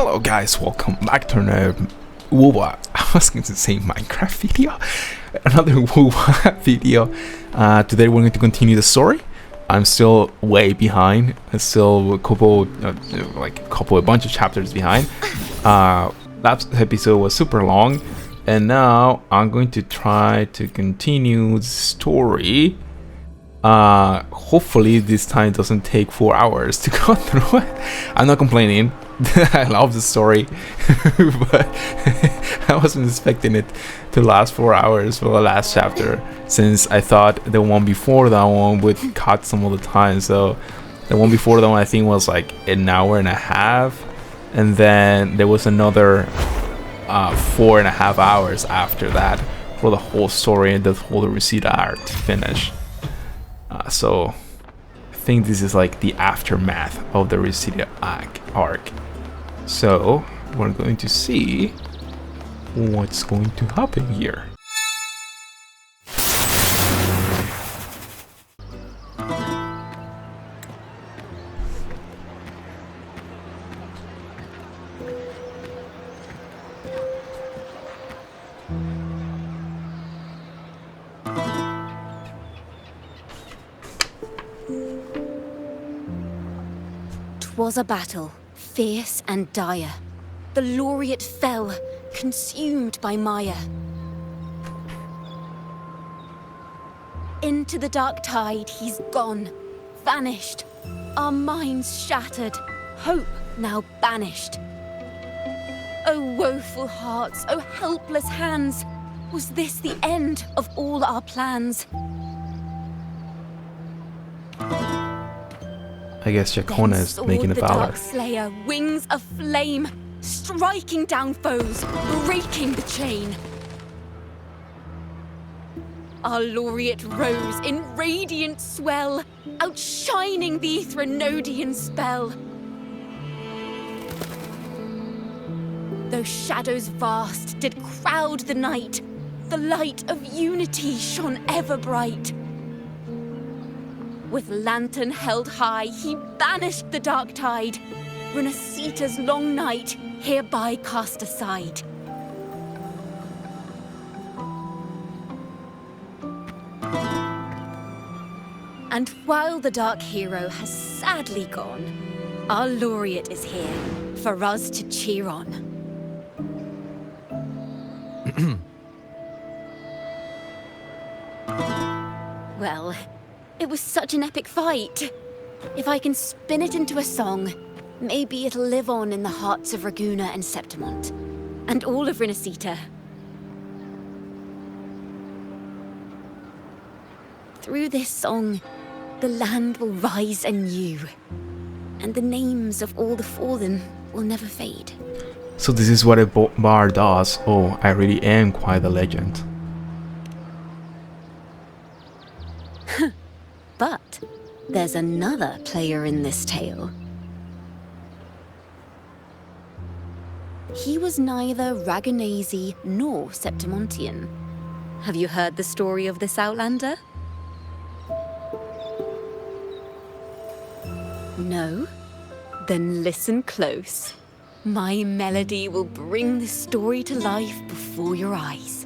Hello guys, welcome back to another I was going to say Minecraft video. Another WoWa video. Today we're going to continue the story. I'm still way behind. I'm still a bunch of chapters behind. Last episode was super long, and now I'm going to try to continue the story. Hopefully this time doesn't take 4 hours to go through it. I'm not complaining. I love the story, but I wasn't expecting it to last 4 hours for the last chapter, since I thought the one before that one would cut some of the time. So the one before that one I think was like an hour and a half, and then there was another 4.5 hours after that for the whole story and the whole Reseda arc to finish. So I think this is like the aftermath of the Reseda arc. So we're going to see what's going to happen here. Was a battle, fierce and dire. The laureate fell, consumed by mire. Into the dark tide he's gone, vanished. Our minds shattered, hope now banished. Oh woeful hearts, oh helpless hands, was this the end of all our plans? I guess Jacona is making a the valor. Dark Slayer, wings of flame, striking down foes, breaking the chain. Our laureate rose in radiant swell, outshining the Threnodian spell. Though shadows vast did crowd the night, the light of unity shone ever bright. With lantern held high, he banished the dark tide, Renesita's long night hereby cast aside. And while the dark hero has sadly gone, our laureate is here for us to cheer on. Well, it was such an epic fight. If I can spin it into a song, maybe it'll live on in the hearts of Raguna and Septimont, and all of Renesita. Through this song, the land will rise anew, and the names of all the fallen will never fade. So this is what a bard does. Oh, I really am quite a legend. But there's another player in this tale. He was neither Raganese nor Septimontian. Have you heard the story of this outlander? No? Then listen close. My melody will bring this story to life before your eyes.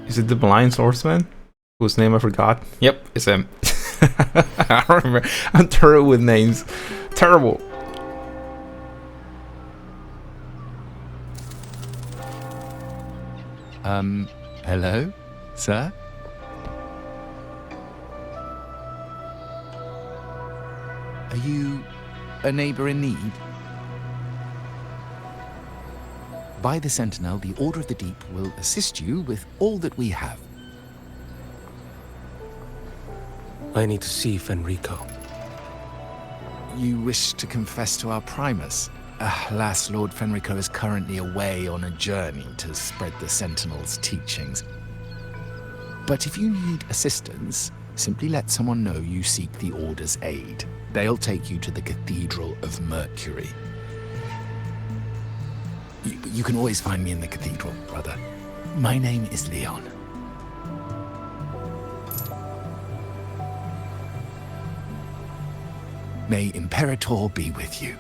Is it the blind swordsman? Whose name I forgot? Yep, it's him. I don't remember. I'm terrible with names. Terrible. Hello, sir? Are you a neighbor in need? By the Sentinel, the Order of the Deep will assist you with all that we have. I need to see Fenrico. You wish to confess to our Primus? Alas, Lord Fenrico is currently away on a journey to spread the Sentinel's teachings. But if you need assistance, simply let someone know you seek the Order's aid. They'll take you to the Cathedral of Mercury. You can always find me in the Cathedral, brother. My name is Leon. May Imperator be with you.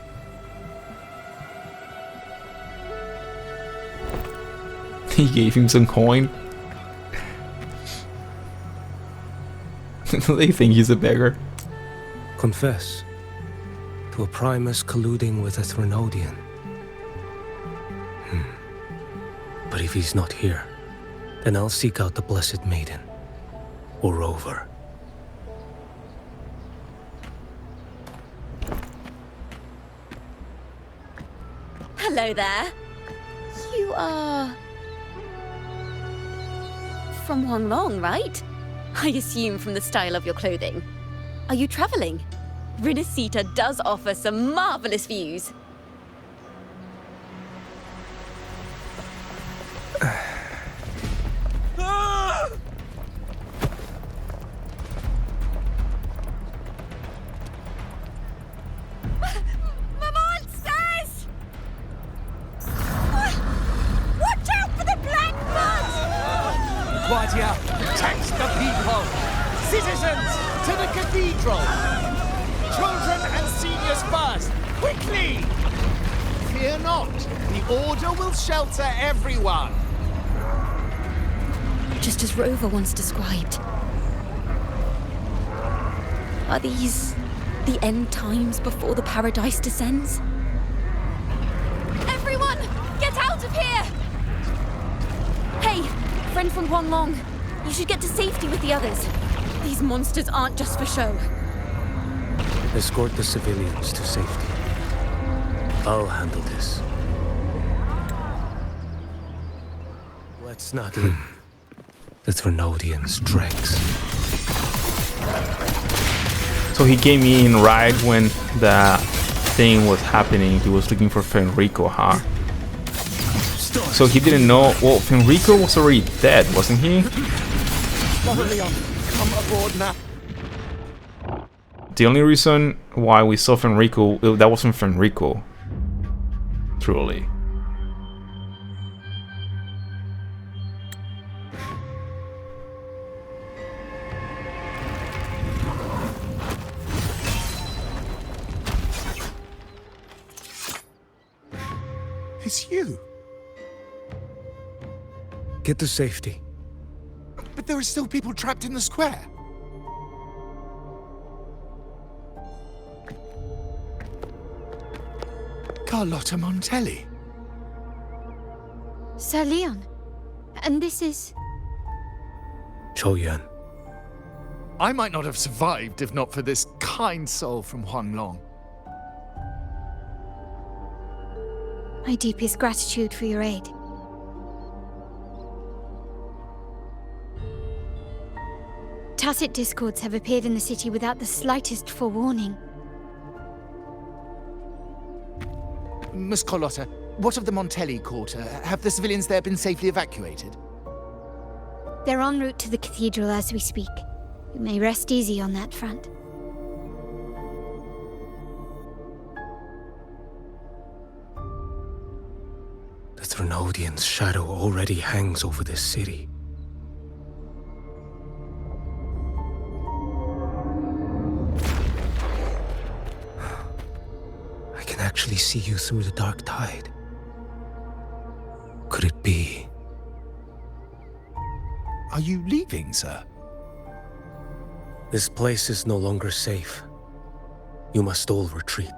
He gave him some coin. They think he's a beggar. Confess to a Primus colluding with a Threnodian. But if he's not here, then I'll seek out the Blessed Maiden. Or Rover. Hello there. You are... from Huanglong, right? I assume from the style of your clothing. Are you traveling? Rinasita does offer some marvelous views. Guardia, protect the people! Citizens, to the cathedral! Children and seniors first! Quickly! Fear not, the Order will shelter everyone! Just as Rover once described. Are these the end times before the paradise descends? Everyone, get out of here! Hey, friend from Huanglong, you should get to safety with the others. These monsters aren't just for show. Escort the civilians to safety. I'll handle this. Let's not leave the Threnodian's dregs. So he came in right when the thing was happening. He was looking for Fenrico, huh? So he didn't know. Well, Fenrico was already dead, wasn't he? Leon, come aboard now. The only reason why we saw Fenrico, that wasn't Fenrico. Truly. It's you. Get to safety. But there are still people trapped in the square. Carlotta Montelli. Sir Leon. And this is... Choyan. I might not have survived if not for this kind soul from Huanglong. My deepest gratitude for your aid. Tacit discords have appeared in the city without the slightest forewarning. Miss Carlotta, what of the Montelli quarter? Have the civilians there been safely evacuated? They're en route to the cathedral as we speak. You may rest easy on that front. The Threnodian's shadow already hangs over this city. I can actually see you through the dark tide. Could it be? Are you leaving, sir? This place is no longer safe. You must all retreat.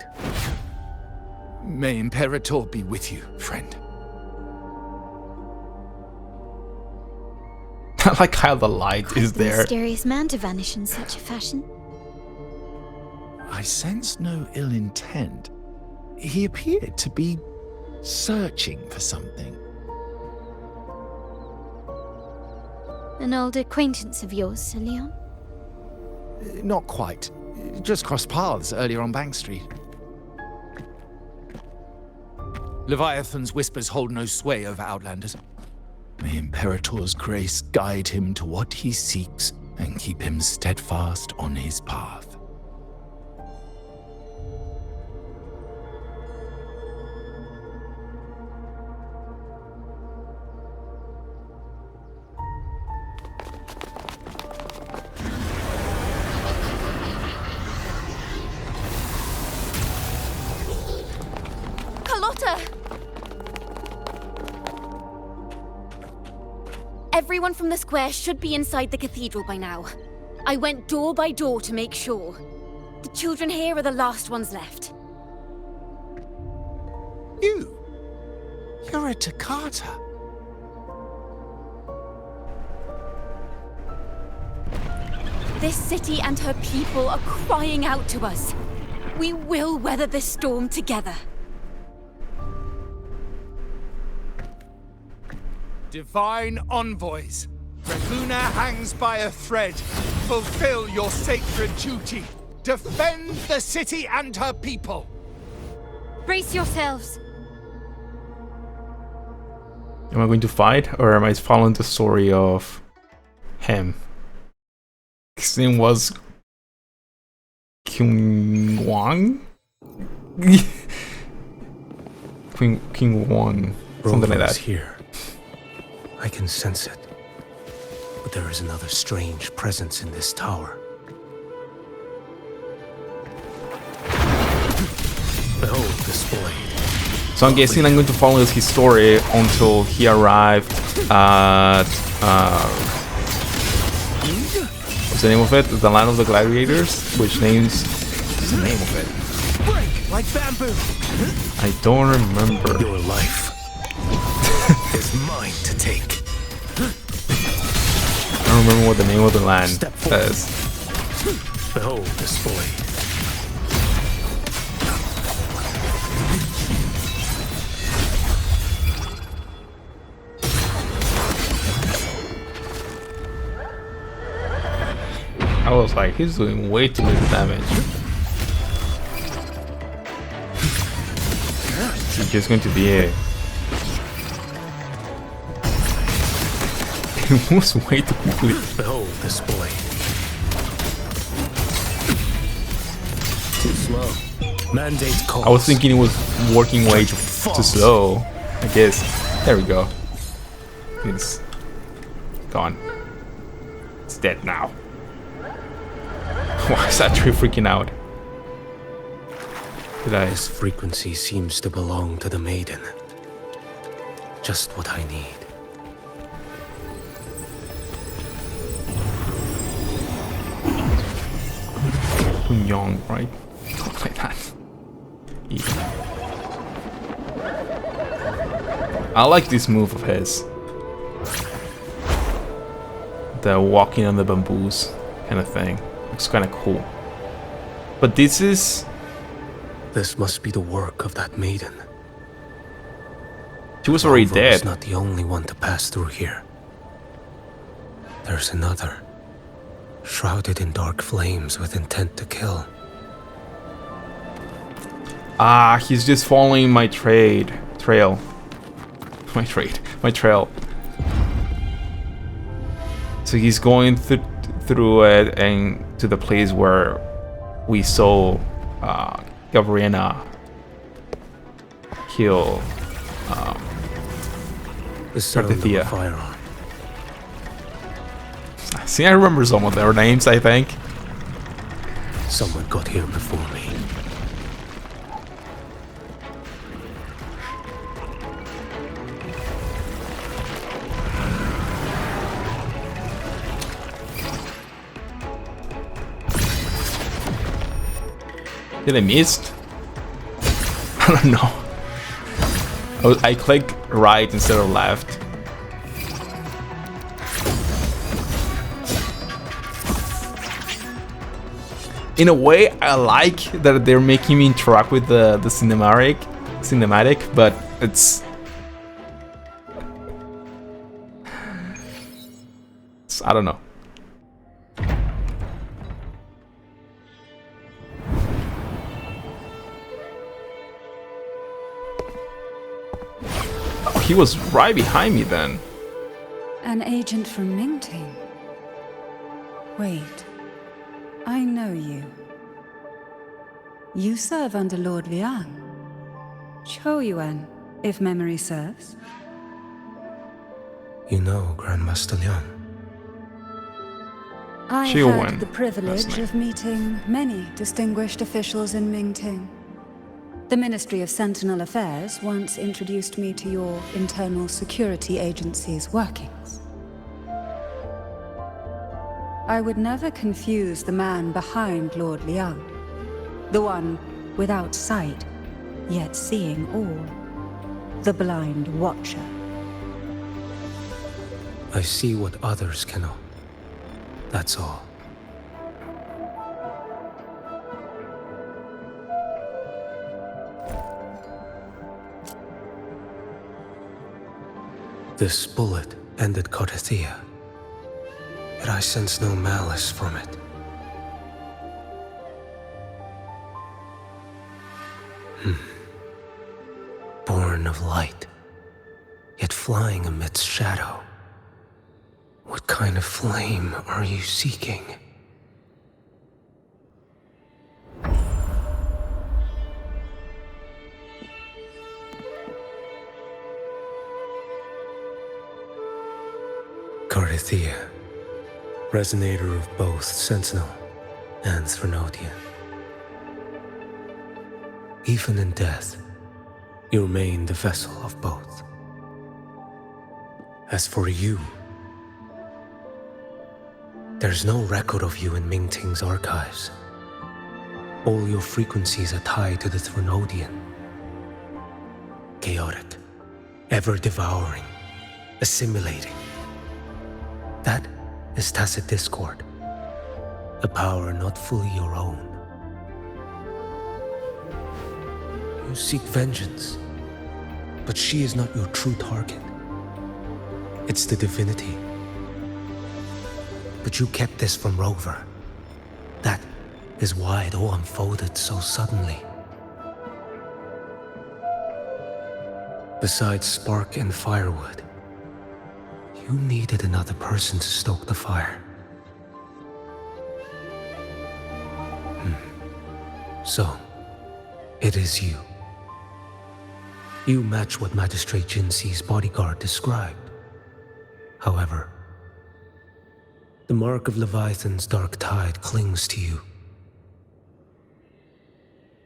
May Imperator be with you, friend. I like how the light is The there. mysterious man to vanish in such a fashion. I sense no ill intent. He appeared to be searching for something. An old acquaintance of yours, Sir Leon? Not quite. Just crossed paths earlier on Bank Street. Leviathan's whispers hold no sway over Outlanders. May Imperator's grace guide him to what he seeks and keep him steadfast on his path. Everyone from the square should be inside the cathedral by now. I went door by door to make sure. The children here are the last ones left. You're a Toccata. This city and her people are crying out to us. We will weather this storm together. Divine envoys, Reguna hangs by a thread. Fulfill your sacred duty. Defend the city and her people. Brace yourselves. Am I going to fight, or am I following the story of him? His name was King Wang? King Wang. Something like that. Here. I can sense it. But there is another strange presence in this tower. Behold this boy. So I'm guessing I'm going to follow his story until he arrived at what's the name of it? The Land of the Gladiators? Which name's the name of it? Break like bamboo. I don't remember. Your life is mine to take. I don't remember what the name of the land Step forward. says. Behold this boy. I was like, he's doing way too much damage. He's just going to be a... It moves way too quickly. Behold this boy. Too slow. Mandate calls. I was thinking it was working way too slow. I guess. There we go. It's gone. It's dead now. Why is that tree freaking out? Did I? This frequency seems to belong to the maiden. Just what I need. Young, right? Something like that. Yeah. I like this move of his. The walking on the bamboos kind of thing. Looks kind of cool. But this must be the work of that maiden. she was already Alvaro is dead. not the only one to pass through here. There's another, shrouded in dark flames with intent to kill. Ah, he's just following my trail. My trail. So he's going through it and to the place where we saw Gabriela kill The sound of a Thea. firearm. See, I remember some of their names, I think. Someone got here before me. Did I missed? I don't know. I clicked right instead of left. In a way, I like that they're making me interact with the cinematic, but it's I don't know. Oh, he was right behind me then. An agent from Mingting? Wait, I know you. You serve under Lord Liang. Choyuan, if memory serves. You know Grandmaster Liang. I Choyuan, had the that's privilege nice. of meeting many distinguished officials in Mingting. The Ministry of Sentinel Affairs once introduced me to your internal security agency's workings. I would never confuse the man behind Lord Liang. The one without sight, yet seeing all. The blind watcher. I see what others cannot. That's all. This bullet ended Carthia, yet I sense no malice from it. Born of light, yet flying amidst shadow. What kind of flame are you seeking? Carthia, resonator of both Sentinel and Threnodian. Even in death, you remain the vessel of both. As for you, there's no record of you in Mingting's archives. All your frequencies are tied to the Threnodian. Chaotic, ever-devouring, assimilating. That is tacit discord, a power not fully your own. You seek vengeance, but she is not your true target. It's the divinity. But you kept this from Rover. That is why it all unfolded so suddenly. Besides spark and firewood, you needed another person to stoke the fire. So, it is you. You match what Magistrate Jinxi's bodyguard described. However, the mark of Leviathan's dark tide clings to you.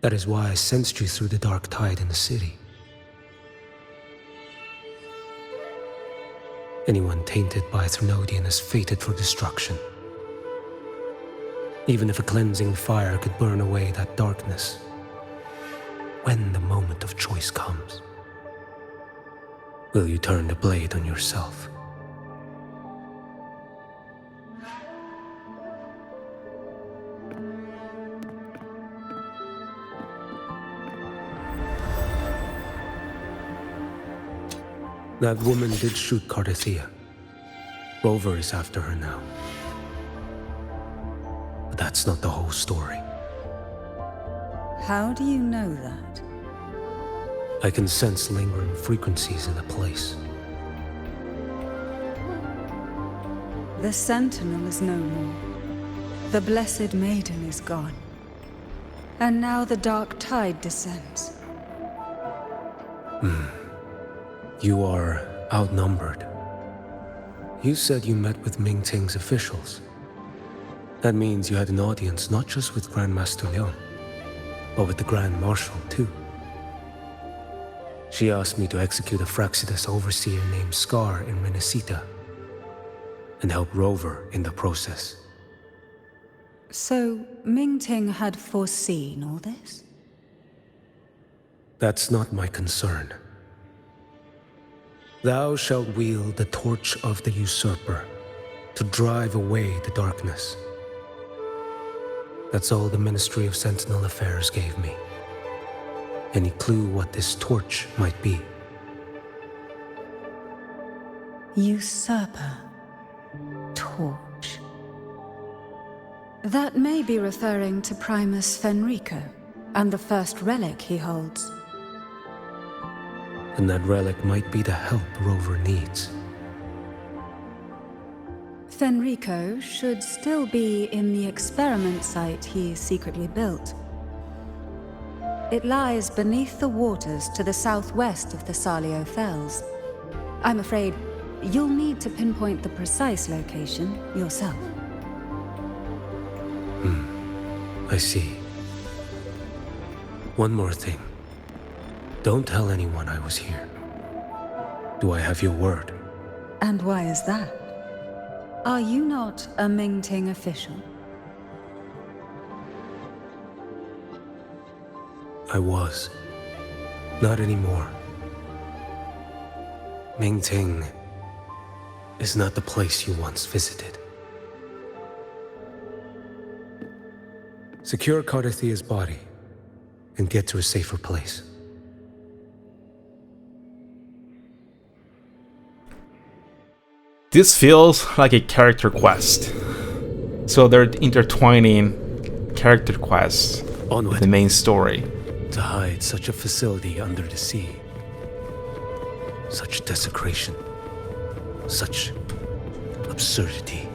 That is why I sensed you through the dark tide in the city. Anyone tainted by Threnodian is fated for destruction. Even if a cleansing fire could burn away that darkness, when the moment of choice comes, will you turn the blade on yourself? That woman did shoot Carthia. Rover is after her now. But that's not the whole story. How do you know that? I can sense lingering frequencies in the place. The Sentinel is no more. The Blessed Maiden is gone. And now the dark tide descends. You are outnumbered. You said you met with Mingting's officials. That means you had an audience not just with Grandmaster Liang, but with the Grand Marshal too. She asked me to execute a Fraxidus overseer named Scar in Renacita, and help Rover in the process. So, Mingting had foreseen all this? That's not my concern. Thou shalt wield the torch of the usurper to drive away the darkness. That's all the Ministry of Sentinel Affairs gave me. Any clue what this torch might be? Usurper. Torch. That may be referring to Primus Fenrico and the first relic he holds. And that relic might be the help Rover needs. Fenrico should still be in the experiment site he secretly built. It lies beneath the waters to the southwest of the Salio Fells. I'm afraid you'll need to pinpoint the precise location yourself. I see. One more thing. Don't tell anyone I was here. Do I have your word? And why is that? Are you not a Mingting official? I was. Not anymore. Mingting is not the place you once visited. Secure Cardathia's body and get to a safer place. This feels like a character quest. So they're intertwining character quests with Onward. the main story. To hide such a facility under the sea. Such desecration. Such absurdity.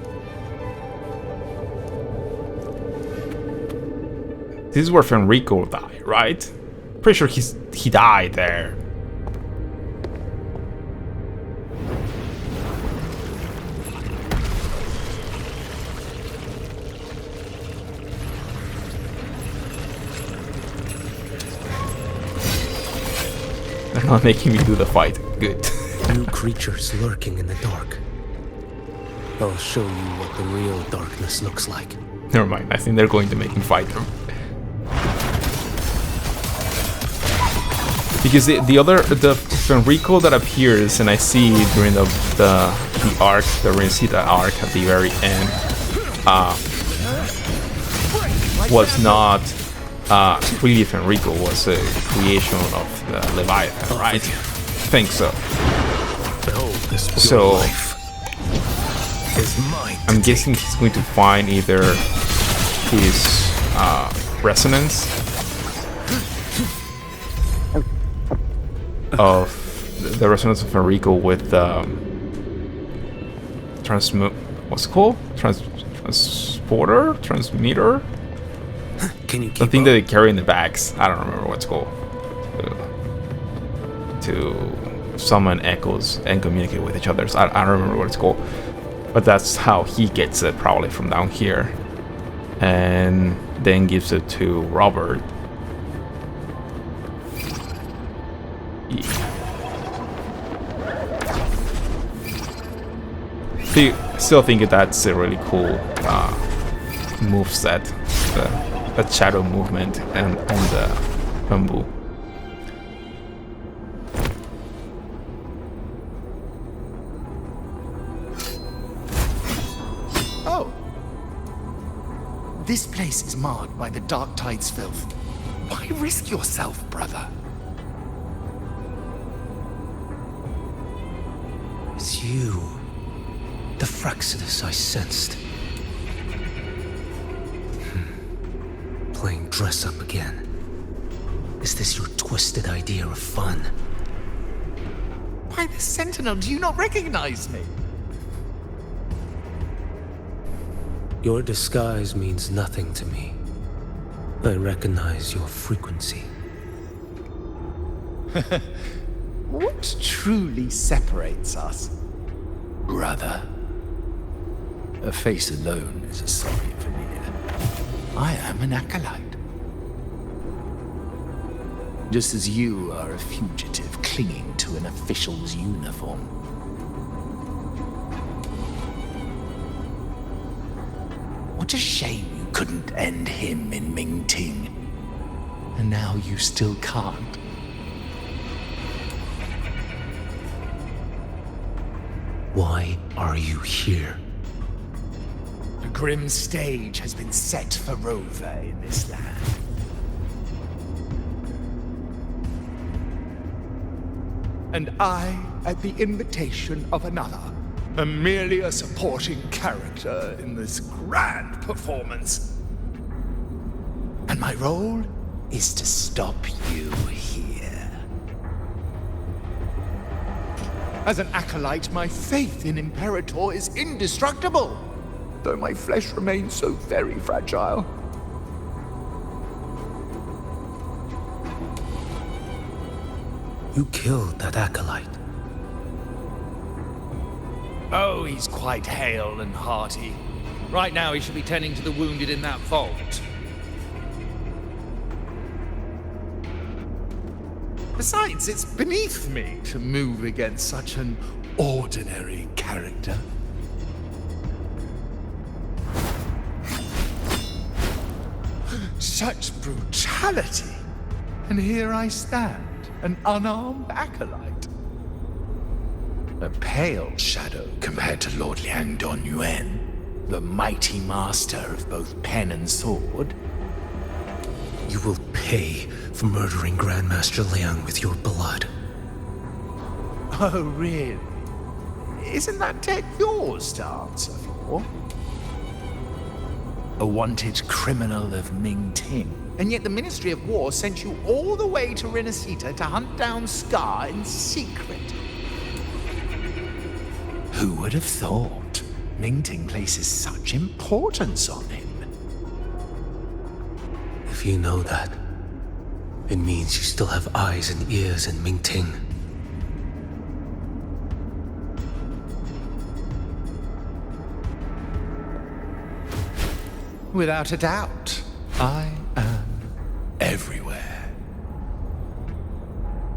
This is where Fenrico died, right? Pretty sure he died there. They're not making me do the fight. Good. New creatures lurking in the dark. I'll show you what the real darkness looks like. Never mind. I think they're going to make me fight them. Because the Fenrico that appears and I see during the arc, the Rencita arc at the very end, was not really Fenrico, was a creation of the Leviathan, right? I think so. So I'm guessing he's going to find either his resonance of the resonance of Enrico with what's it called? Transmitter? Can you keep The thing up? that they carry in the bags. I don't remember what's called. To summon echoes and communicate with each other. So I don't remember what it's called. But that's how he gets it, probably from down here. And then gives it to Robert. Still think that's a really cool moveset, that shadow movement and the bamboo. Oh! This place is marred by the Dark Tide's filth. Why risk yourself, brother? It's you. The Fraxidus I sensed. Playing dress up again. Is this your twisted idea of fun? Why, the Sentinel, do you not recognize me? Your disguise means nothing to me. I recognize your frequency. What truly separates us, brother? A face alone is a sorry veneer. I am an acolyte. Just as you are a fugitive clinging to an official's uniform. What a shame you couldn't end him in Mingting. And now you still can't. Why are you here? A grim stage has been set for Rover in this land. And I, at the invitation of another, am merely a supporting character in this grand performance. And my role is to stop you here. As an acolyte, my faith in Imperator is indestructible, though my flesh remains so very fragile. You killed that acolyte. Oh, he's quite hale and hearty. Right now he should be tending to the wounded in that vault. Besides, it's beneath me to move against such an ordinary character. Such brutality! And here I stand, an unarmed acolyte. A pale shadow compared to Lord Liang Donyuan, the mighty master of both pen and sword. You will pay for murdering Grandmaster Liang with your blood. Oh, really? Isn't that tech yours to answer for? A wanted criminal of Ming Ting. And yet the Ministry of War sent you all the way to Renacita to hunt down Scar in secret. Who would have thought Ming Ting places such importance on him? If you know that, it means you still have eyes and ears in Ming Ting. Without a doubt, I am everywhere.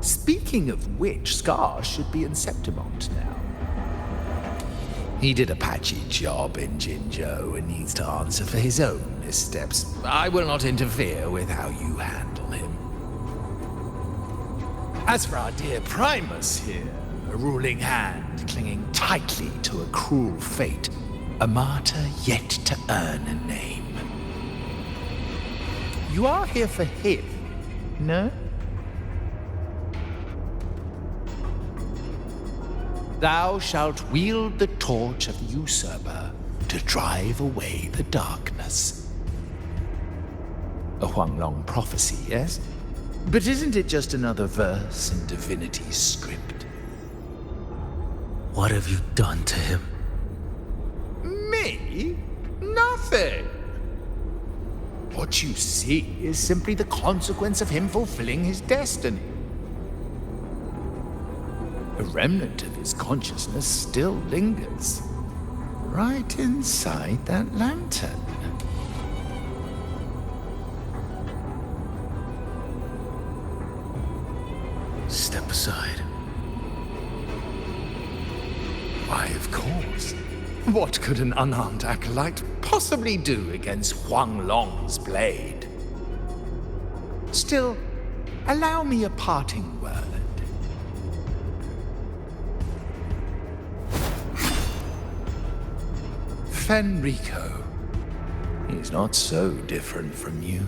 Speaking of which, Scar should be in Septimont now. He did a patchy job in Jinzhou and needs to answer for his own missteps. I will not interfere with how you handle him. As for our dear Primus here, a ruling hand clinging tightly to a cruel fate, a martyr yet to earn a name. You are here for him, no? Thou shalt wield the torch of the usurper to drive away the darkness. A Huanglong prophecy, yes? But isn't it just another verse in Divinity's script? What have you done to him? Me? Nothing. What you see is simply the consequence of him fulfilling his destiny. A remnant of his consciousness still lingers, right inside that lantern. Step aside. Why, of course. What could an unarmed acolyte possibly do against Huang Long's blade? Still, allow me a parting word. Fenrico, he's not so different from you.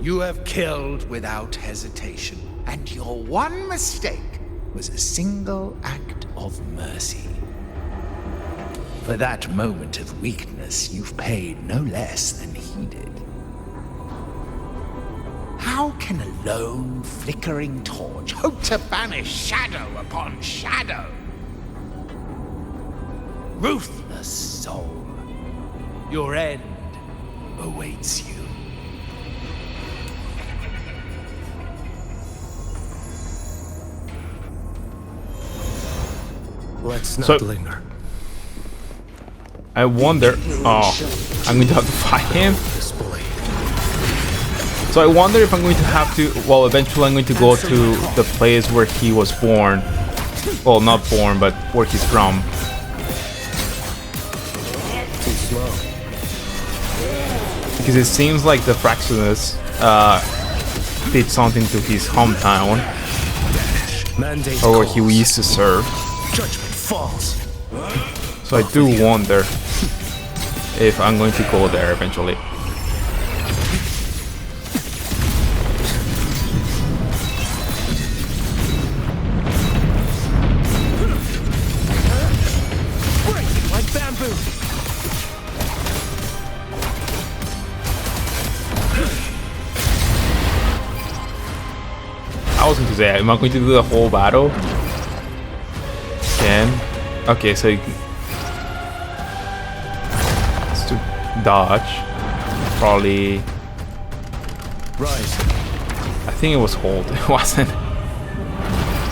You have killed without hesitation, and your one mistake was a single act of mercy. For that moment of weakness, you've paid no less than he did. How can a lone, flickering torch hope to banish shadow upon shadow? Ruthless soul, your end awaits you. Let's not linger. I wonder. Oh, I'm going to have to fight him. So I wonder if I'm going to have to. Well, eventually I'm going to go to the place where he was born. Well, not born, but where he's from. Too slow. Because it seems like the Fraxinus did something to his hometown, Mandate or where he calls. used to serve. Judgment falls. So I do wonder if I'm going to go there eventually. Breaking like bamboo. I was going to say, am I going to do the whole battle? Okay, so you can... It's to dodge. Probably... Rise. I think it was hold. It wasn't.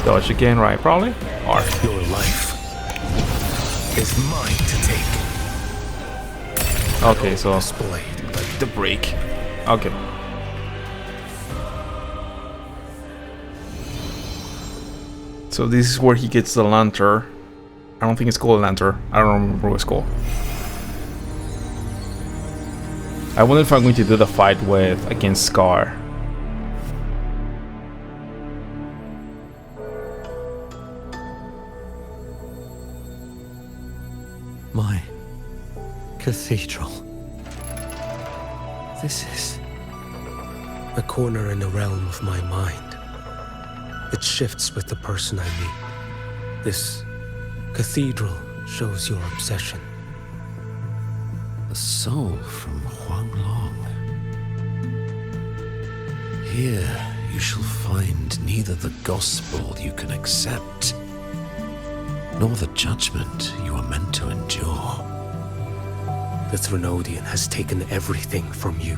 Dodge again, right? Probably? Or... Your life is mine to take. Okay, so... Displayed. Like the break. Okay. So this is where he gets the lantern. I don't think it's called a lantern. I don't remember what it's called. I wonder if I'm going to do the fight with against Scar. My cathedral. This is A corner in the realm of my mind. It shifts with the person I meet. This cathedral shows your obsession. a soul from Huanglong. Here you shall find neither the gospel you can accept, nor the judgment you are meant to endure. The Threnodian has taken everything from you.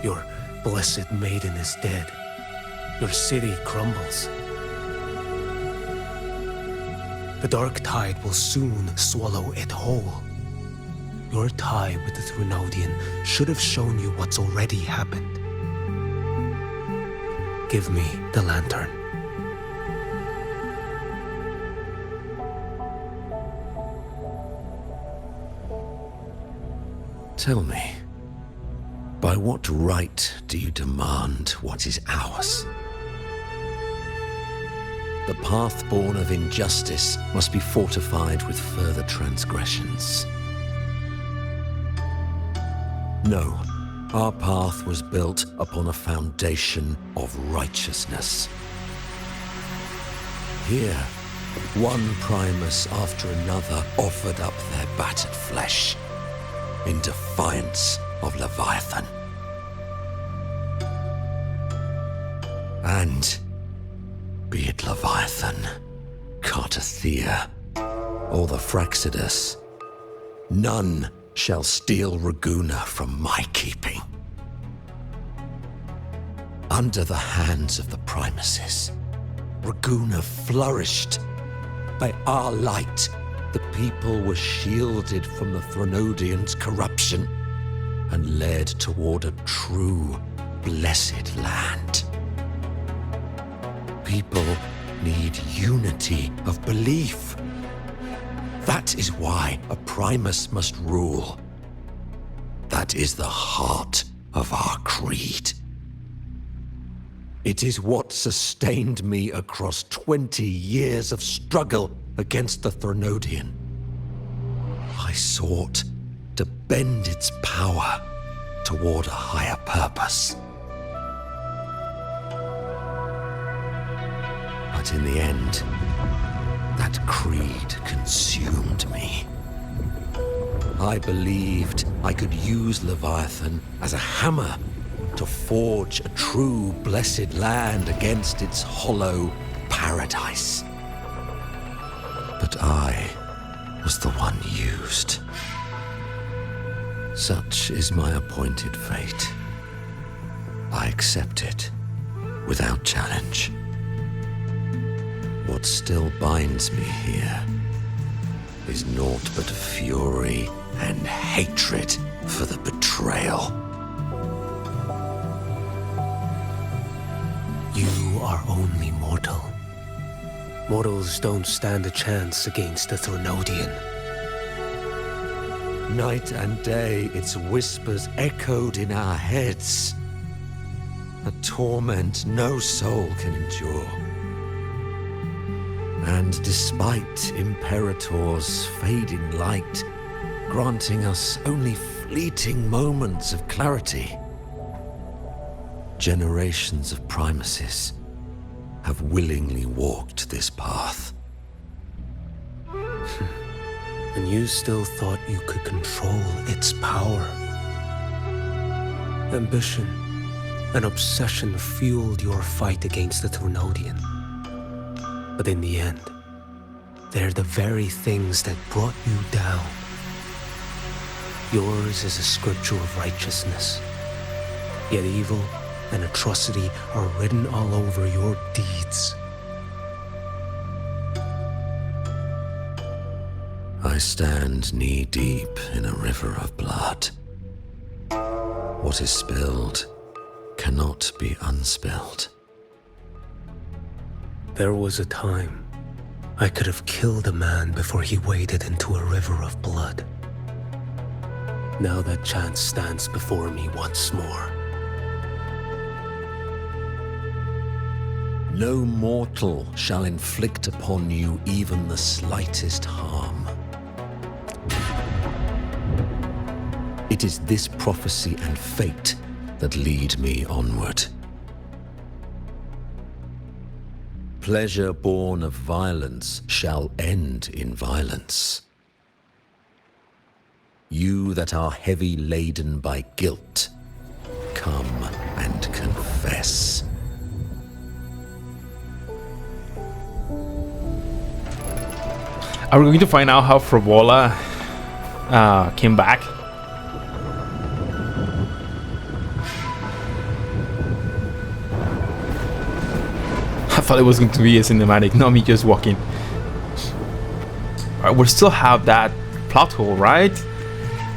Your blessed maiden is dead. Your city crumbles. The dark tide will soon swallow it whole. Your tie with the Threnodian should have shown you what's already happened. Give me the lantern. Tell me, by what right do you demand what is ours? The path born of injustice must be fortified with further transgressions. No, our path was built upon a foundation of righteousness. Here, one Primus after another offered up their battered flesh in defiance of Leviathan. And be it Leviathan, Cartathea, or the Fraxidus, none shall steal Raguna from my keeping. Under the hands of the Primuses, Raguna flourished. By our light, the people were shielded from the Threnodians' corruption and led toward a true, blessed land. People need unity of belief. That is why a Primus must rule. That is the heart of our creed. It is what sustained me across 20 years of struggle against the Threnodian. I sought to bend its power toward a higher purpose. But in the end, that creed consumed me. I believed I could use Leviathan as a hammer to forge a true blessed land against its hollow paradise. But I was the one used. Such is my appointed fate. I accept it without challenge. What still binds me here is naught but fury and hatred for the betrayal. You are only mortal. Mortals don't stand a chance against the Threnodian. Night and day, its whispers echoed in our heads. A torment no soul can endure. And despite Imperator's fading light, granting us only fleeting moments of clarity, generations of Primuses have willingly walked this path. And you still thought you could control its power. Ambition and obsession fueled your fight against the Threnodian. But in the end, they're the very things that brought you down. Yours is a scripture of righteousness, yet evil and atrocity are written all over your deeds. I stand knee-deep in a river of blood. What is spilled cannot be unspilled. There was a time I could have killed a man before he waded into a river of blood. Now that chance stands before me once more. No mortal shall inflict upon you even the slightest harm. It is this prophecy and fate that lead me onward. Pleasure born of violence shall end in violence. You that are heavy laden by guilt, come and confess. Are we going to find out how Frivola came back? I thought it was going to be a cinematic, not me just walking. Alright, we still have that plot hole, right?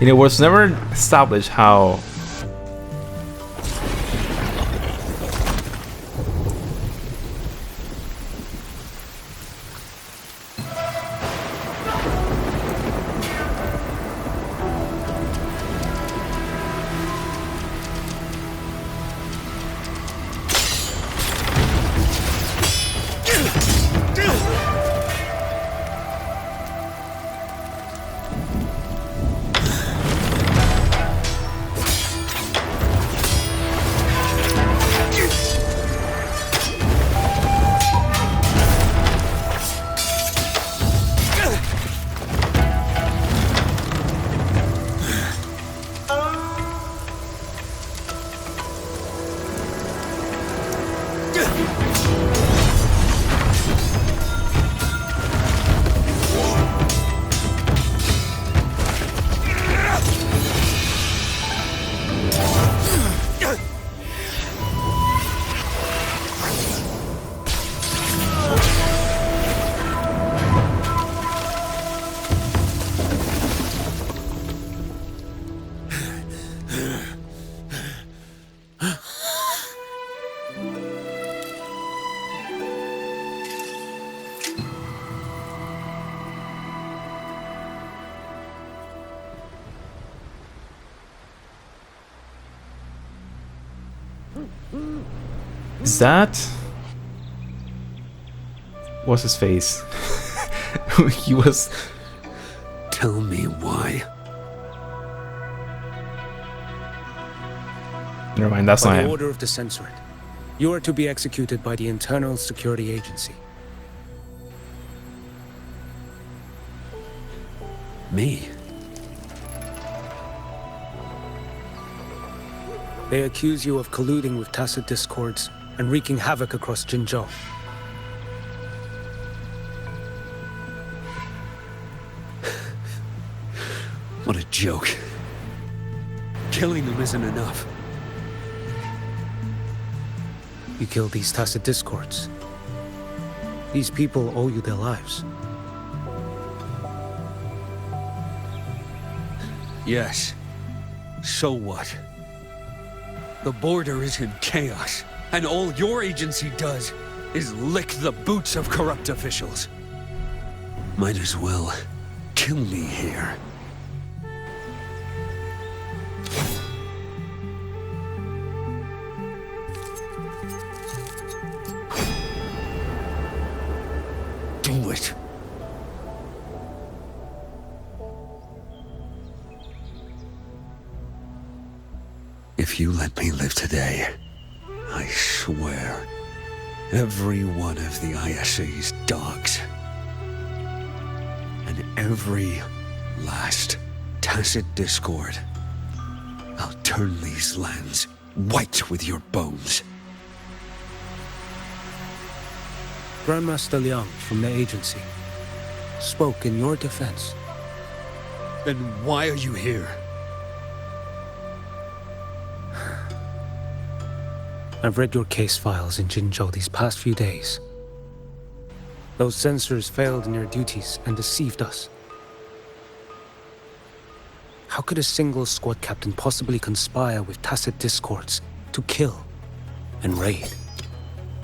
And it was never established how... Is that... What's his face? He was... Tell me why. Never mind, that's not By the him. order of the Censorate, you are to be executed by the Internal Security Agency. Me? They accuse you of colluding with tacit discords and wreaking havoc across Jinzhou. What a joke. Killing them isn't enough. You killed these tacit discords. These people owe you their lives. Yes. So what? The border is in chaos, and all your agency does is lick the boots of corrupt officials. Might as well kill me here. Do it. If you let me live today, I swear, every one of the ISA's dogs, and every last tacit discord, I'll turn these lands white with your bones. Grandmaster Liang from the agency spoke in your defense. Then why are you here? I've read your case files in Jinzhou these past few days. Those censors failed in their duties and deceived us. How could a single squad captain possibly conspire with tacit discords to kill and raid?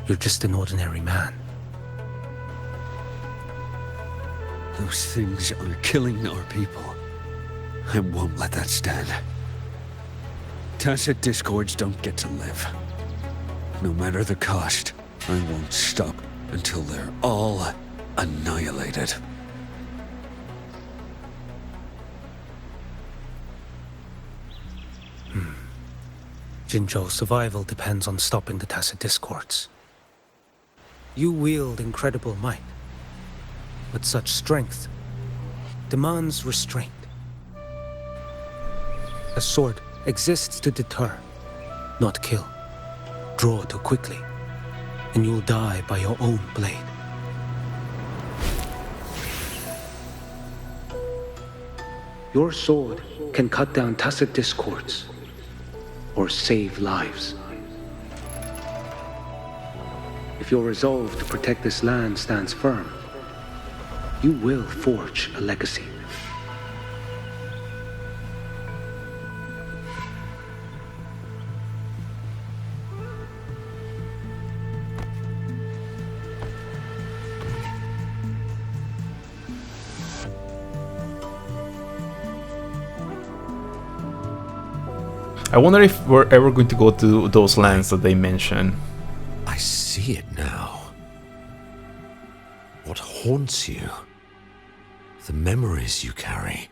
You're just an ordinary man. Those things are killing our people. I won't let that stand. Tacit discords don't get to live. No matter the cost, I won't stop until they're all annihilated. Jinzhou's survival depends on stopping the Tacit Discords. You wield incredible might, but such strength demands restraint. A sword exists to deter, not kill. Draw too quickly, and you'll die by your own blade. Your sword can cut down Tacit Discords, or save lives. If your resolve to protect this land stands firm, you will forge a legacy. I wonder if we're ever going to go to those lands that they mention. I see it now. What haunts you? The memories you carry.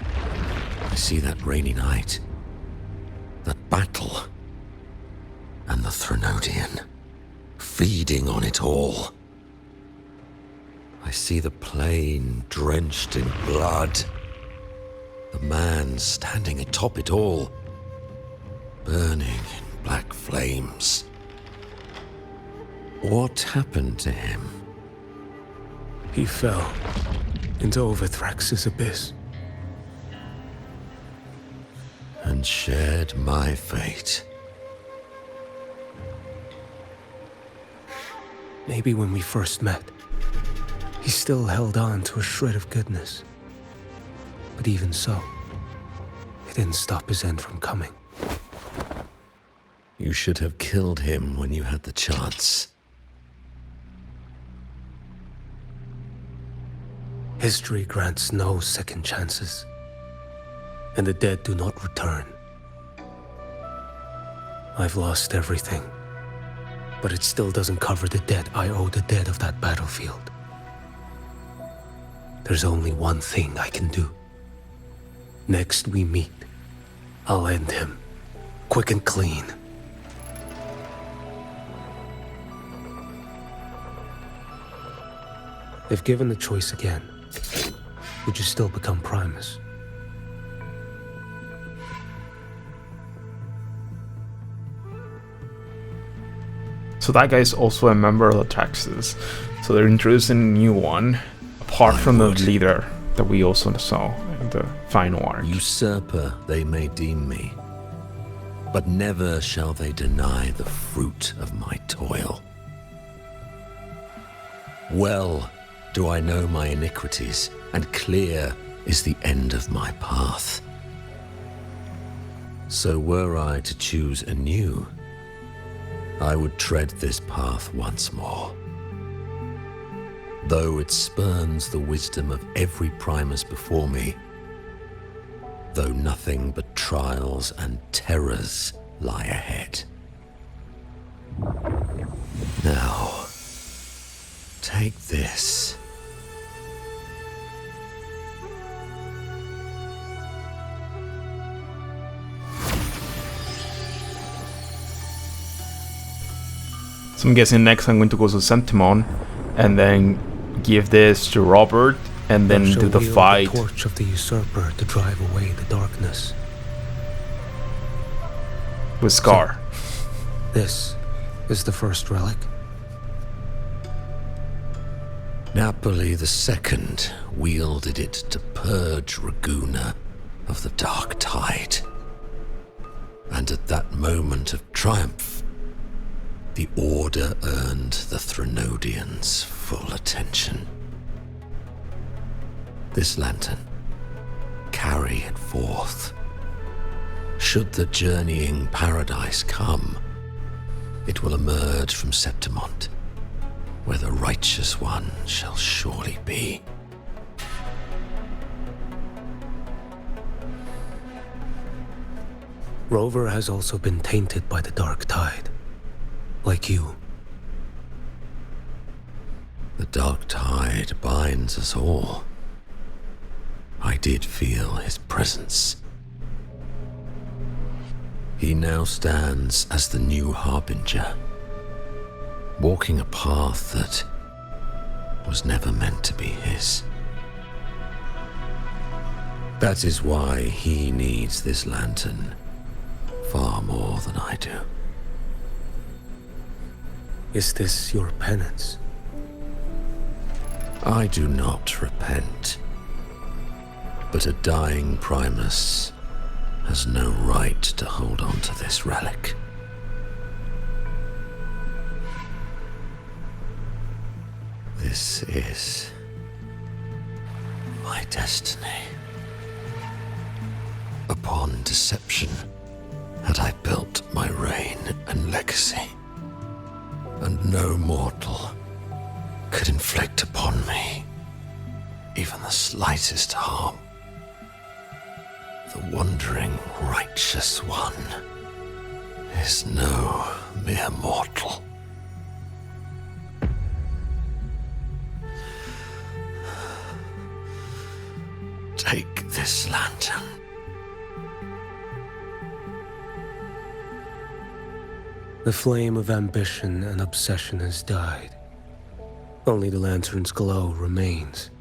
I see that rainy night, that battle, and the Threnodian, feeding on it all. I see the plain drenched in blood. The man standing atop it all, burning in black flames. What happened to him? He fell into Overthrax's abyss. And shared my fate. Maybe when we first met, he still held on to a shred of goodness. But even so, it didn't stop his end from coming. You should have killed him when you had the chance. History grants no second chances, and the dead do not return. I've lost everything, but it still doesn't cover the debt I owe the dead of that battlefield. There's only one thing I can do. Next we meet, I'll end him, quick and clean. If given the choice again, would you still become Primus? So that guy is also a member of the Traxxas. So they're introducing a new one, apart from the leader that we also saw in the final arc. Usurper they may deem me, but never shall they deny the fruit of my toil. Well do I know my iniquities, and clear is the end of my path. So were I to choose anew, I would tread this path once more. Though it spurns the wisdom of every Primus before me, though nothing but trials and terrors lie ahead. Now, take this. So I'm guessing next I'm going to go to Sentimon and then give this to Robert and then do the fight. The torch of the usurper to drive away the darkness. With Scar. So, this is the first relic. Napoli II wielded it to purge Raguna of the dark tide. And at that moment of triumph, the Order earned the Threnodians' full attention. This lantern, carry it forth. Should the journeying paradise come, it will emerge from Septimont, where the righteous one shall surely be. Rover has also been tainted by the dark tide, like you. The dark tide binds us all. I did feel his presence. He now stands as the new harbinger, walking a path that was never meant to be his. That is why he needs this lantern far more than I do. Is this your penance? I do not repent, but a dying Primus has no right to hold on to this relic. This is my destiny. Upon deception had I built my reign and legacy, and no mortal could inflict upon me even the slightest harm. The wandering righteous one is no mere mortal. Take this lantern. The flame of ambition and obsession has died. Only the lantern's glow remains.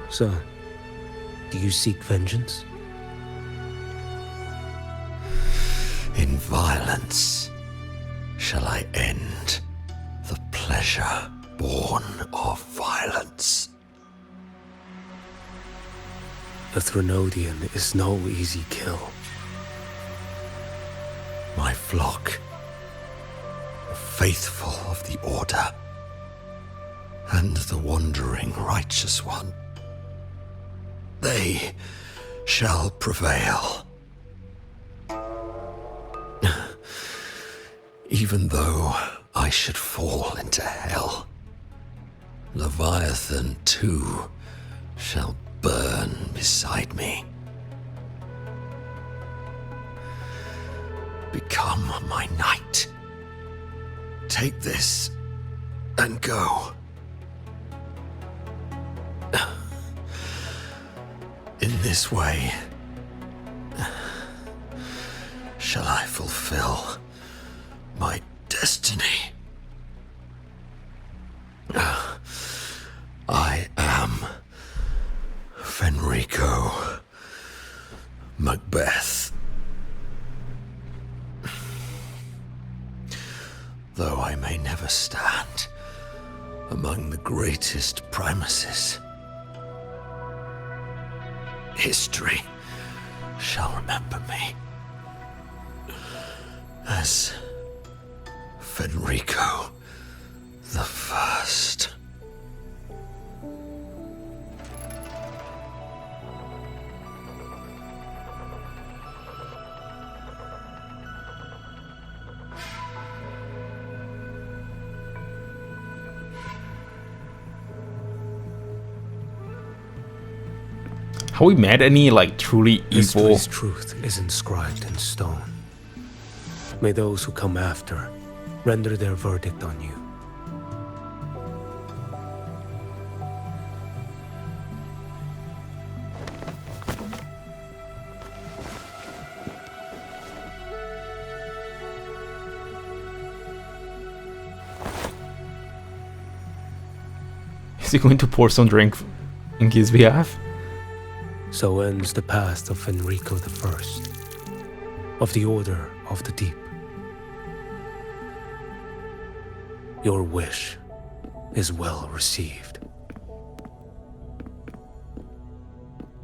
So, do you seek vengeance? In violence shall I end the pleasure born of violence. A Threnodian is no easy kill. My flock, the faithful of the Order, and the wandering righteous one, they shall prevail. Even though I should fall into hell, Leviathan too shall burn beside me. Become my knight. Take this and go. In this way, shall I fulfill my destiny. I am Fenrico Macbeth. Though I may never stand among the greatest Primuses, history shall remember me as Fenrico the First. Have we met any like truly evil? History's truth is inscribed in stone. May those who come after render their verdict on you. Is he going to pour some drink in his behalf? So ends the past of Fenrico the First, of the Order of the Deep. Your wish is well received.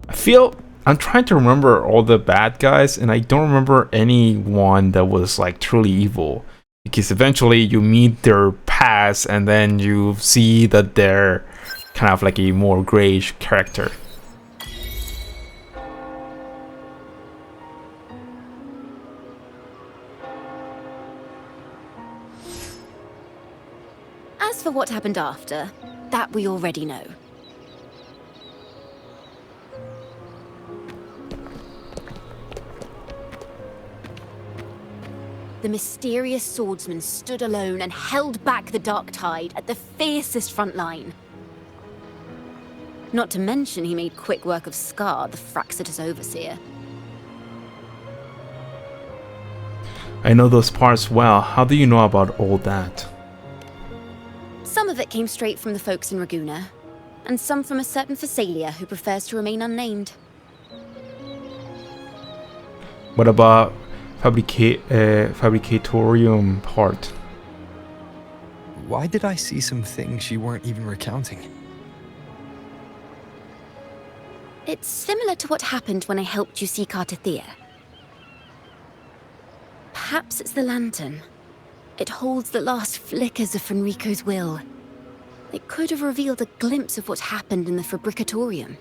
I feel I'm trying to remember all the bad guys, and I don't remember anyone that was like truly evil. Because eventually you meet their past, and then you see that they're kind of like a more grayish character. As for what happened after, that we already know. the mysterious swordsman stood alone and held back the dark tide at the fiercest front line. Not to mention he made quick work of Scar, the Fraxita's overseer. I know those parts well. How do you know about all that? Some of it came straight from the folks in Raguna, and some from a certain Phasalia who prefers to remain unnamed. What about fabricatorium part? Why did I see some things you weren't even recounting? It's similar to what happened when I helped you seek Artathea. Perhaps it's the lantern. It holds the last flickers of Fenrico's will. It could have revealed a glimpse of what happened in the Fabricatorium.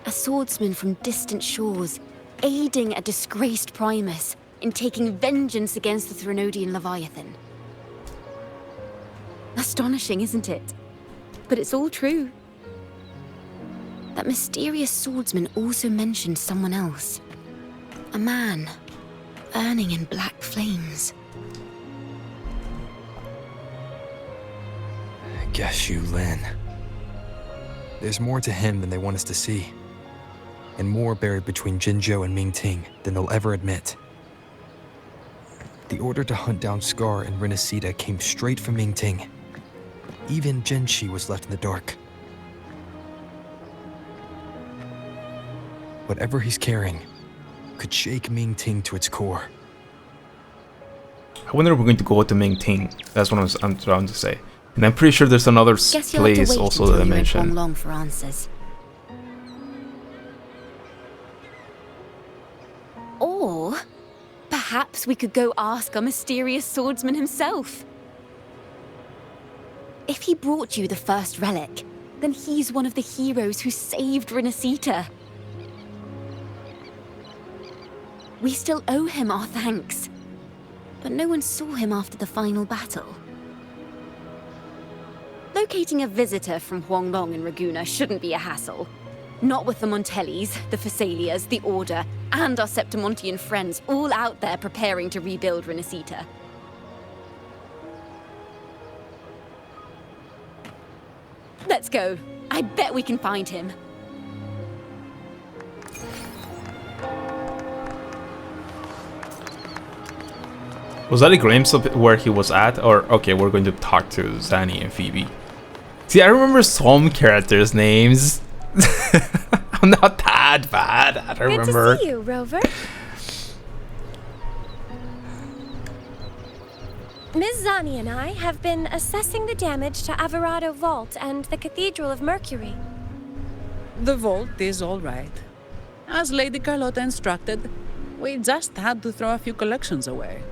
A swordsman from distant shores, aiding a disgraced Primus in taking vengeance against the Threnodian Leviathan. Astonishing, isn't it? But it's all true. That mysterious swordsman also mentioned someone else. A man, burning in black flames. Guess you, Lin. There's more to him than they want us to see. And more buried between Jinzhou and Mingting than they'll ever admit. The order to hunt down Scar and Renacita came straight from Mingting. Even Jinshi was left in the dark. Whatever he's carrying could shake Mingting to its core. I wonder if we're going to go to Mingting. That's what I'm trying to say. And I'm pretty sure there's another Guess you'll have to place wait also until that I you're in mentioned. Huanglong for answers. Or perhaps we could go ask our mysterious swordsman himself. If he brought you the first relic, then he's one of the heroes who saved Renacita. We still owe him our thanks, but no one saw him after the final battle. Locating a visitor from Huanglong in Raguna shouldn't be a hassle. Not with the Montellis, the Phasalias, the Order, and our Septimontian friends all out there preparing to rebuild Renacita. Let's go. I bet we can find him. Was that a glimpse of where he was at? Or, okay, we're going to talk to Zanny and Phoebe. See, I remember some characters' names. I'm not that bad. I don't remember. Good to see you, Rover. Ms. Zani and I have been assessing the damage to Averado Vault and the Cathedral of Mercury. The vault is all right. As Lady Carlotta instructed, we just had to throw a few collections away.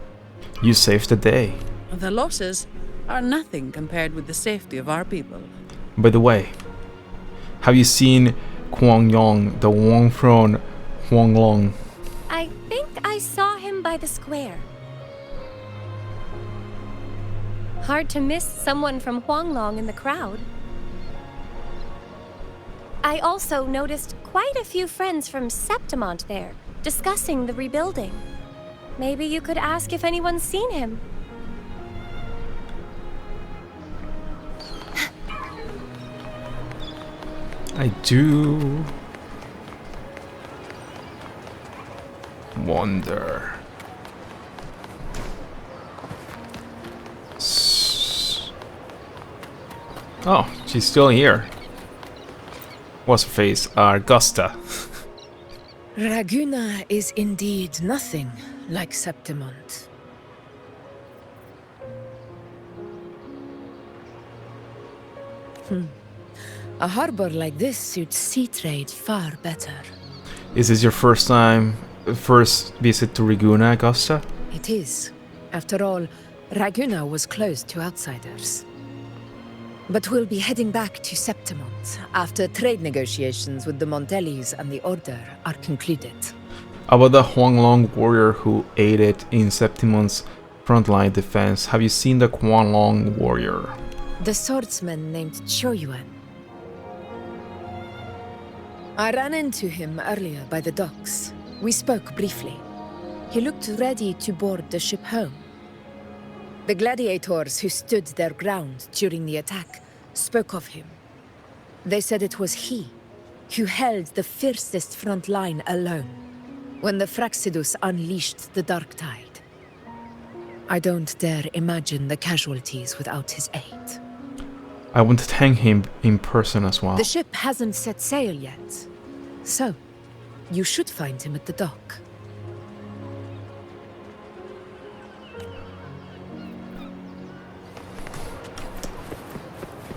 You saved the day. The losses are nothing compared with the safety of our people. By the way, have you seen Kuang Yong, the Wong from Huanglong? I think I saw him by the square. Hard to miss someone from Huanglong in the crowd. I also noticed quite a few friends from Septimont there, discussing the rebuilding. Maybe you could ask if anyone's seen him. I do wonder. Oh, she's still here. What's her face? Augusta. Raguna is indeed nothing like Septimont. A harbor like this suits sea trade far better. Is this your first visit to Raguna, Augusta? It is. After all, Raguna was closed to outsiders. But we'll be heading back to Septimont after trade negotiations with the Montellis and the Order are concluded. About the Huanglong warrior who aided in Septimont's frontline defense, have you seen the Huanglong warrior? The swordsman named Choyuan. I ran into him earlier by the docks. We spoke briefly. He looked ready to board the ship home. The gladiators who stood their ground during the attack spoke of him. They said it was he who held the fiercest front line alone when the Fraxidus unleashed the Dark Tide. I don't dare imagine the casualties without his aid. I want to thank him in person as well. The ship hasn't set sail yet, so you should find him at the dock.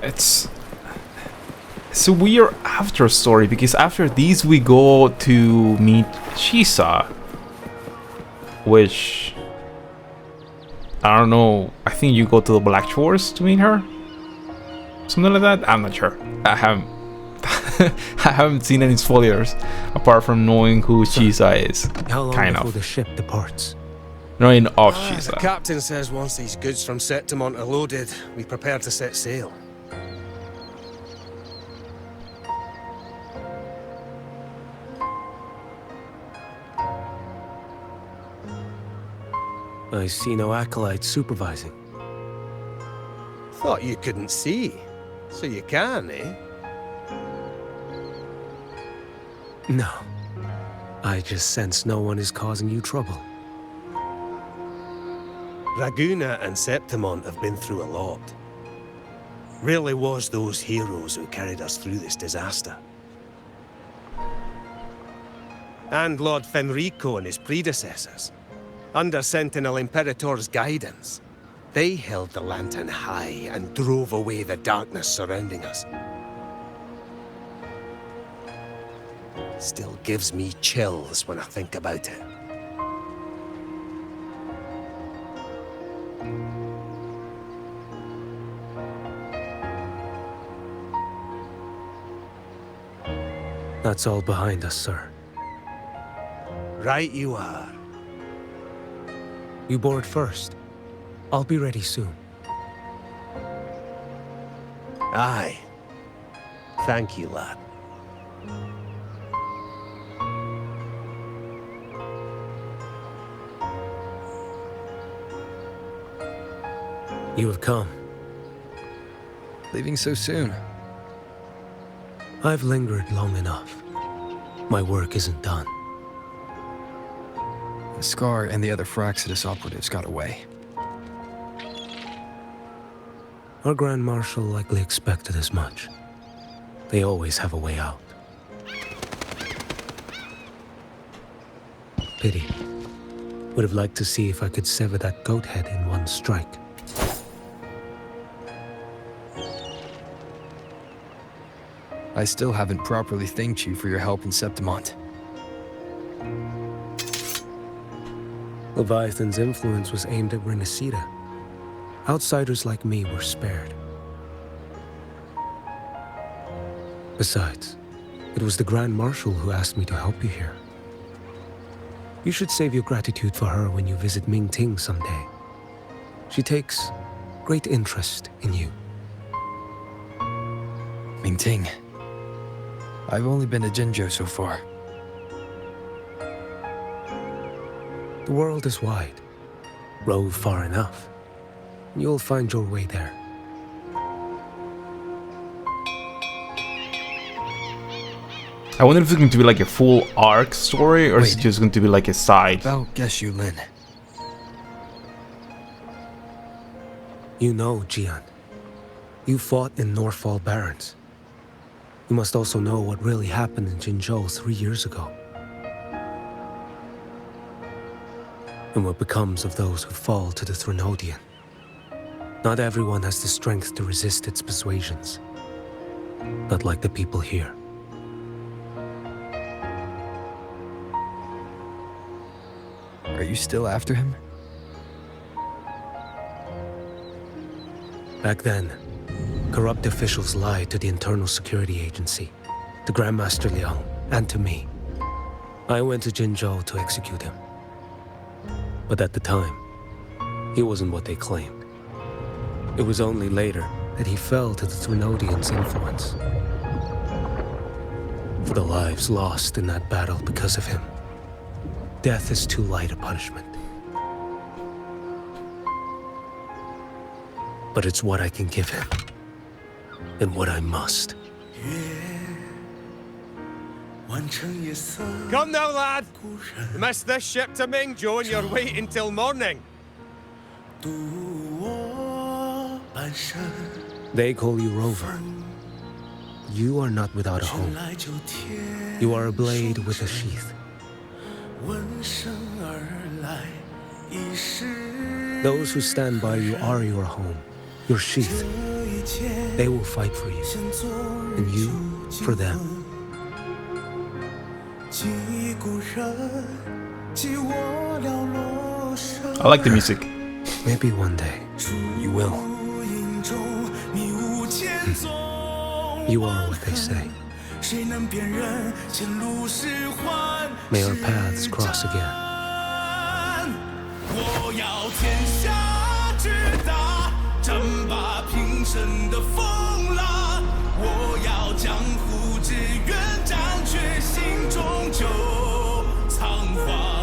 It's a weird after story, because after these we go to meet Shisa, which I don't know. I think you go to the Black Shores to meet her, something like that. I'm not sure. I haven't seen any spoilers apart from knowing who Shisa is. How long kind before of the ship departs? knowing of The Shisa. captain says once these goods from Septimont are loaded, we prepare to set sail. I see no acolytes supervising. Thought you couldn't see. So you can, eh? No. I just sense no one is causing you trouble. Raguna and Septimont have been through a lot. Really was those heroes who carried us through this disaster. And Lord Fenrico and his predecessors. Under Sentinel Imperator's guidance, they held the lantern high and drove away the darkness surrounding us. Still gives me chills when I think about it. That's all behind us, sir. Right you are. You board first. I'll be ready soon. Aye. Thank you, lad. You have come. Leaving so soon? I've lingered long enough. My work isn't done. The Scar and the other Fraxidus operatives got away. Our Grand Marshal likely expected as much. They always have a way out. Pity. Would have liked to see if I could sever that goat head in one strike. I still haven't properly thanked you for your help in Septimont. Leviathan's influence was aimed at Renacida. Outsiders like me were spared. Besides, it was the Grand Marshal who asked me to help you here. You should save your gratitude for her when you visit Ming Ting someday. She takes great interest in you. Ming Ting. I've only been to Jinzhou so far. The world is wide. Rove far enough. You'll find your way there. I wonder if it's going to be like a full arc story, or is it just going to be like a side? I'll guess you, Lin. You know, Jian. You fought in Northfall Barrens. You must also know what really happened in Jinzhou 3 years ago. And what becomes of those who fall to the Threnodian. Not everyone has the strength to resist its persuasions. Not like the people here. Are you still after him? Back then, corrupt officials lied to the Internal Security Agency, to Grandmaster Liang, and to me. I went to Jinzhou to execute him. But at the time, he wasn't what they claimed. It was only later that he fell to the Threnodians' influence. For the lives lost in that battle because of him, death is too light a punishment. But it's what I can give him, and what I must. Come now, lad! You missed this ship to Mingzhou and you're waiting till morning. They call you Rover. You are not without a home. You are a blade with a sheath. Those who stand by you are your home, your sheath. They will fight for you, and you for them. I like the music. Maybe one day you will. You are what they say. May our paths cross again.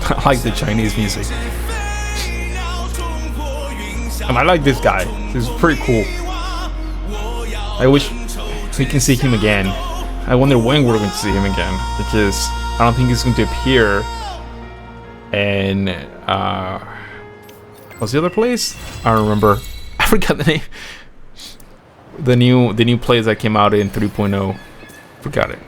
I like the Chinese music. And I like this guy. He's pretty cool. I wish we can see him again. I wonder when we're going to see him again, because I don't think he's going to appear in what's the other place? I don't remember. I forgot the name. The new place that came out in 3.0. Forgot it.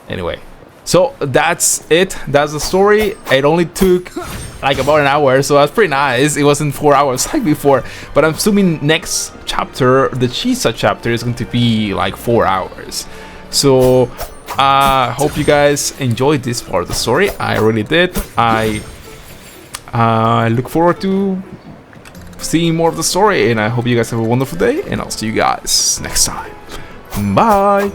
Anyway, so that's it. That's the story. It only took like about an hour, so that's pretty nice. It wasn't 4 hours like before, but I'm assuming next chapter, the Chisa chapter, is going to be like 4 hours. So hope you guys enjoyed this part of the story. I really did. I look forward to seeing more of the story, and I hope you guys have a wonderful day, and I'll see you guys next time. Bye.